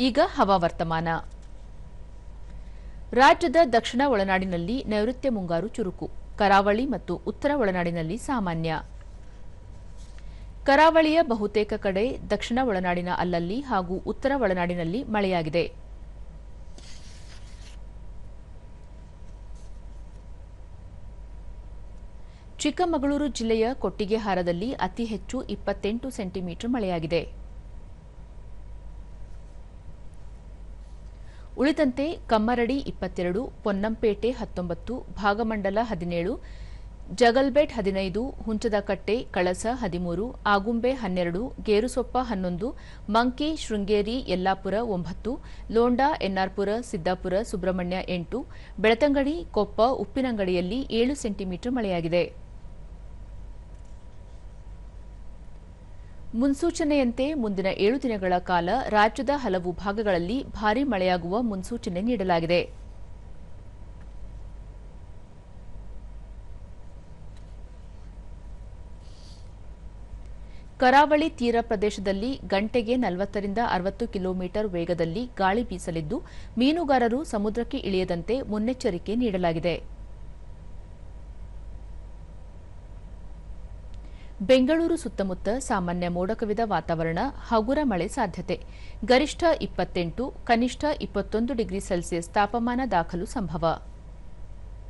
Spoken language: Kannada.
ಈಗ ಹವಾವರ್ತಮಾನ. ರಾಜ್ಯದ ದಕ್ಷಿಣ ಒಳನಾಡಿನಲ್ಲಿ ನೈಋತ್ಯ ಮುಂಗಾರು ಚುರುಕು, ಕರಾವಳಿ ಮತ್ತು ಉತ್ತರ ಒಳನಾಡಿನಲ್ಲಿ ಸಾಮಾನ್ಯ. ಕರಾವಳಿಯ ಬಹುತೇಕ ಕಡೆ, ದಕ್ಷಿಣ ಒಳನಾಡಿನ ಅಲ್ಲಲ್ಲಿ ಹಾಗೂ ಉತ್ತರ ಒಳನಾಡಿನಲ್ಲಿ ಮಳೆಯಾಗಿದೆ. ಚಿಕ್ಕಮಗಳೂರು ಜಿಲ್ಲೆಯ ಕೊಟ್ಟಿಗೆಹಾರದಲ್ಲಿ ಅತಿ ಹೆಚ್ಚು 28 ಸೆಂಟಿಮೀಟರ್ ಮಳೆಯಾಗಿದೆ. ಉಳಿದಂತೆ ಕಮ್ಮರಡಿ 22, ಪೊನ್ನಂಪೇಟೆ 19, ಭಾಗಮಂಡಲ 17, ಜಗಲ್ಬೆಟ್ 15, ಹುಂಚದಕಟ್ಟೆ, ಕಳಸ 13, ಆಗುಂಬೆ 12, ಗೇರುಸೊಪ್ಪ 11, ಮಂಕಿ, ಶೃಂಗೇರಿ, ಯಲ್ಲಾಪುರ 9, ಲೋಂಡಾ, ಎನ್ನಾರ್ಪುರ, ಸಿದ್ದಾಪುರ, ಸುಬ್ರಹ್ಮಣ್ಯ 8, ಬೆಳತಂಗಡಿ, ಕೊಪ್ಪ, ಉಪ್ಪಿನಂಗಡಿಯಲ್ಲಿ 7 ಸೆಂಟಿಮೀಟರ್ ಮಳೆಯಾಗಿದೆ. ಮುನ್ಸೂಚನೆಯಂತೆ ಮುಂದಿನ 7 ದಿನಗಳ ಕಾಲ ರಾಜ್ಯದ ಹಲವು ಭಾಗಗಳಲ್ಲಿ ಭಾರೀ ಮಳೆಯಾಗುವ ಮುನ್ಸೂಚನೆ ನೀಡಲಾಗಿದೆ. ಕರಾವಳಿ ತೀರ ಪ್ರದೇಶದಲ್ಲಿ ಗಂಟೆಗೆ 40 ರಿಂದ 60 ಕಿಲೋಮೀಟರ್ ವೇಗದಲ್ಲಿ ಗಾಳಿ ಬೀಸಲಿದ್ದು, ಮೀನುಗಾರರು ಸಮುದ್ರಕ್ಕೆ ಇಳಿಯದಂತೆ ಮುನ್ನೆಚ್ಚರಿಕೆ ನೀಡಲಾಗಿದೆ. ಬೆಂಗಳೂರು ಸುತ್ತಮುತ್ತ ಸಾಮಾನ್ಯ ಮೋಡ ಕವಿದ ವಾತಾವರಣ, ಹಗುರ ಮಳೆ ಸಾಧ್ಯತೆ. ಗರಿಷ್ಠ 28, ಕನಿಷ್ಠ 21 ಡಿಗ್ರಿ ಸೆಲ್ಸಿಯಸ್ ತಾಪಮಾನ ದಾಖಲು ಸಂಭವ.